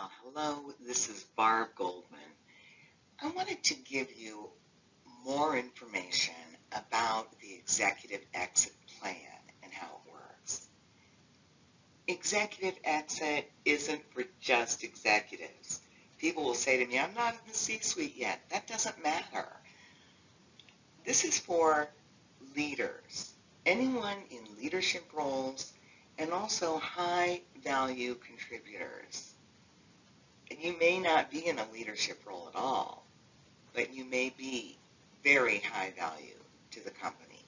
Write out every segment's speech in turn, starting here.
Hello, this is Barb Goldman. I wanted to give you more information about the executive exit plan and how it works. Executive exit isn't for just executives. People will say to me, I'm not in the C-suite yet. That doesn't matter. This is for leaders, anyone in leadership roles, and also high-value contributors. You may not be in a leadership role at all, but you may be very high value to the company.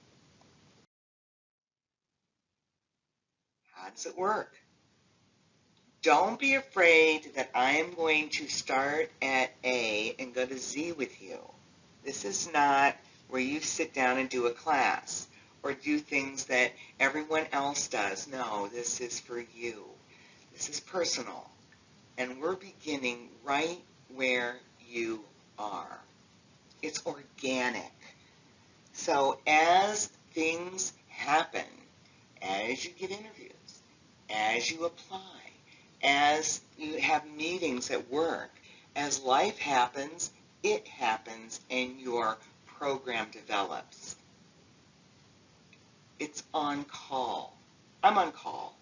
How does it work? Don't be afraid that I am going to start at A and go to Z with you. This is not where you sit down and do a class or do things that everyone else does. No, this is for you. This is personal. And we're beginning right where you are. It's organic. So as things happen, as you get interviews, as you apply, as you have meetings at work, as life happens, it happens and your program develops. It's on call. I'm on call.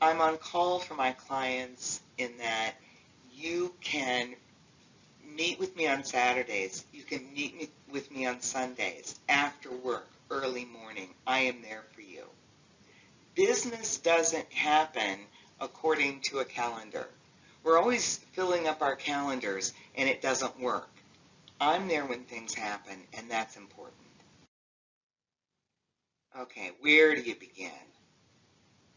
I'm on call for my clients in that you can meet with me on Saturdays. You can meet with me on Sundays, after work, early morning. I am there for you. Business doesn't happen according to a calendar. We're always filling up our calendars and it doesn't work. I'm there when things happen, and that's important. Okay, where do you begin?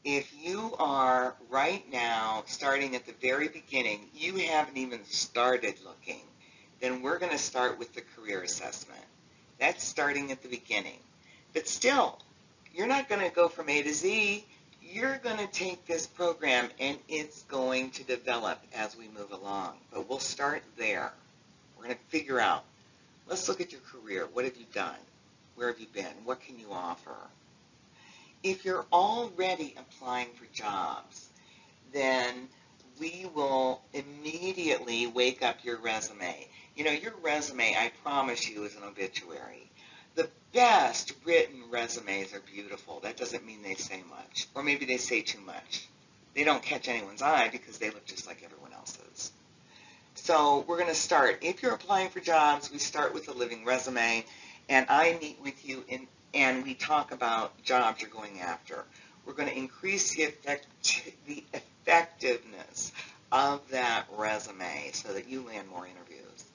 If you are right now starting at the very beginning, you haven't even started looking, then we're going to start with the career assessment. That's starting at the beginning. But still, you're not going to go from A to Z. You're going to take this program and it's going to develop as we move along. But we'll start there. We're going to figure out, let's look at your career. What have you done? Where have you been? What can you offer? If you're already applying for jobs, then we will immediately wake up your resume. You know, your resume, I promise you, is an obituary. The best written resumes are beautiful. That doesn't mean they say much. Or maybe they say too much. They don't catch anyone's eye because they look just like everyone else's. So we're going to start. If you're applying for jobs, we start with a living resume, and I meet with you and we talk about jobs you're going after. We're going to increase the effectiveness of that resume so that you land more interviews.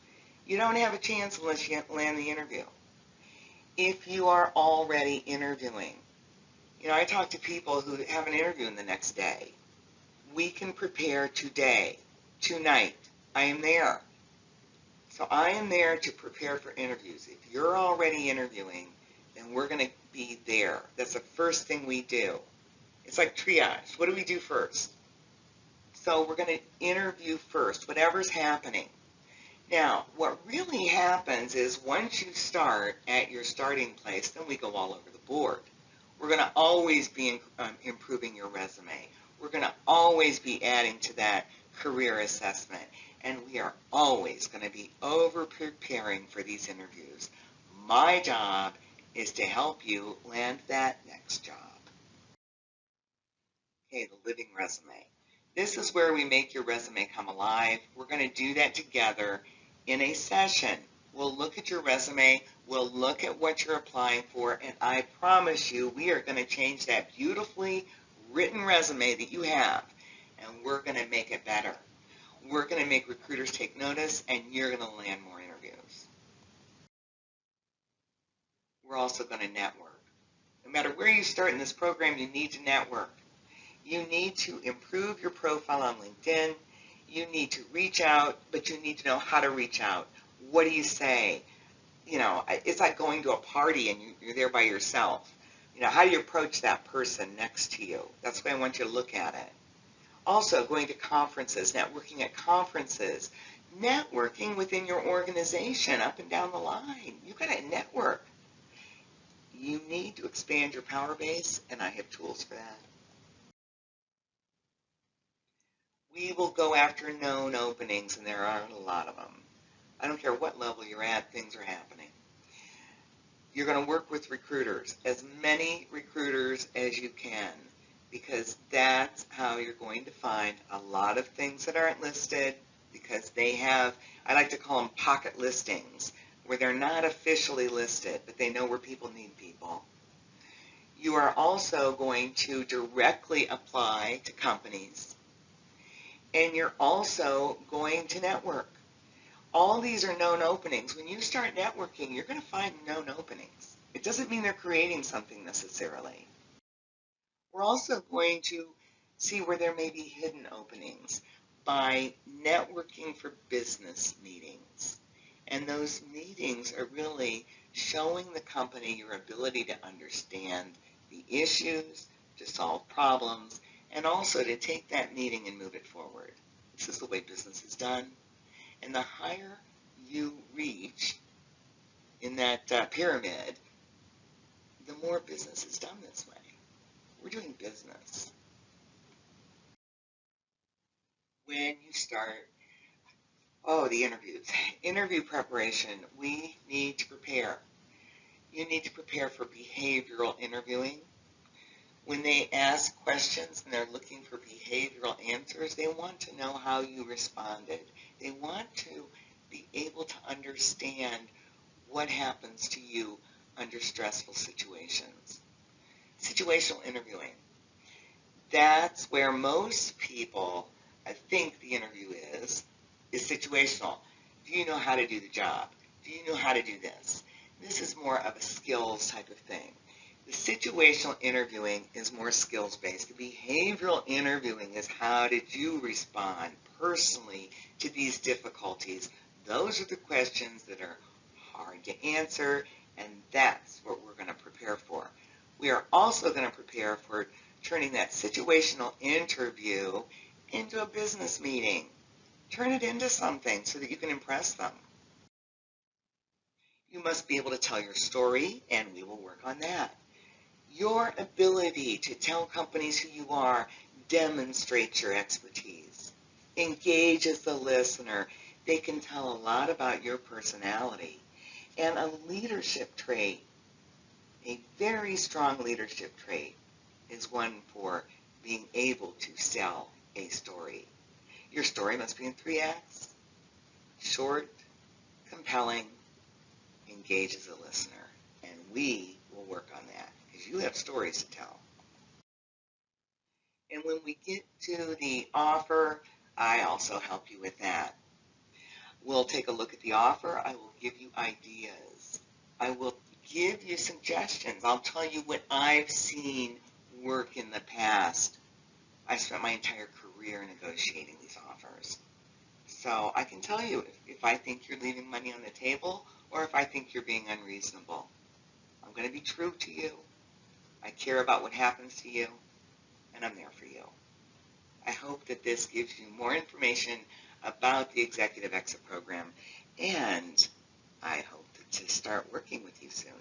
You don't have a chance unless you land the interview. If you are already interviewing, you know, I talk to people who have an interview in the next day. We can prepare today, tonight. I am there. So I am there to prepare for interviews. If you're already interviewing, then we're going to be there. That's the first thing we do. It's like triage. What do we do first? So we're going to interview first, whatever's happening. Now, what really happens is once you start at your starting place, then we go all over the board. We're going to always be improving your resume. We're going to always be adding to that career assessment. And we are always going to be over-preparing for these interviews. My job is to help you land that next job. Okay, the living resume. This is where we make your resume come alive. We're going to do that together in a session. We'll look at your resume, we'll look at what you're applying for, and I promise you we are going to change that beautifully written resume that you have, and we're going to make it better. We're going to make recruiters take notice, and you're going to land more interviews. We're also going to network. No matter where you start in this program, you need to network. You need to improve your profile on LinkedIn. You need to reach out, but you need to know how to reach out. What do you say? You know, it's like going to a party and you're there by yourself. You know, how do you approach that person next to you? That's the way I want you to look at it. Also, going to conferences, networking at conferences, networking within your organization up and down the line. You've got to network. You need to expand your power base, and I have tools for that. We will go after known openings, and there aren't a lot of them. I don't care what level you're at, things are happening. You're going to work with recruiters, as many recruiters as you can, because that's how you're going to find a lot of things that aren't listed, because they have, I like to call them pocket listings, where they're not officially listed, but they know where people need people. You are also going to directly apply to companies, and you're also going to network. All these are known openings. When you start networking, you're going to find known openings. It doesn't mean they're creating something necessarily. We're also going to see where there may be hidden openings by networking for business meetings. And those meetings are really showing the company your ability to understand the issues, to solve problems, and also to take that meeting and move it forward. This is the way business is done. And the higher you reach in that pyramid, the more business is done this way. We're doing business. When you start, the interviews. Interview preparation. We need to prepare. You need to prepare for behavioral interviewing. When they ask questions and they're looking for behavioral answers, they want to know how you responded. They want to be able to understand what happens to you under stressful situations. Situational interviewing. That's where most people, I think the interview is situational. Do you know how to do the job? Do you know how to do this? This is more of a skills type of thing. The situational interviewing is more skills-based. The behavioral interviewing is how did you respond personally to these difficulties? Those are the questions that are hard to answer, and that's what we're going to prepare for. We are also going to prepare for turning that situational interview into a business meeting. Turn it into something so that you can impress them. You must be able to tell your story, and we will work on that. Your ability to tell companies who you are demonstrates your expertise. Engage as the listener. They can tell a lot about your personality. And a leadership trait, a very strong leadership trait, is one for being able to sell a story. Your story must be in 3 acts. Short, compelling, engage as a listener. And we will work on that because you have stories to tell. And when we get to the offer, I also help you with that. We'll take a look at the offer. I will give you ideas. I will give you suggestions. I'll tell you what I've seen work in the past. I spent my entire career negotiating these offers. So I can tell you if I think you're leaving money on the table or if I think you're being unreasonable. I'm going to be true to you. I care about what happens to you, and I'm there for you. I hope that this gives you more information about the Executive Exit Program, and I hope to start working with you soon.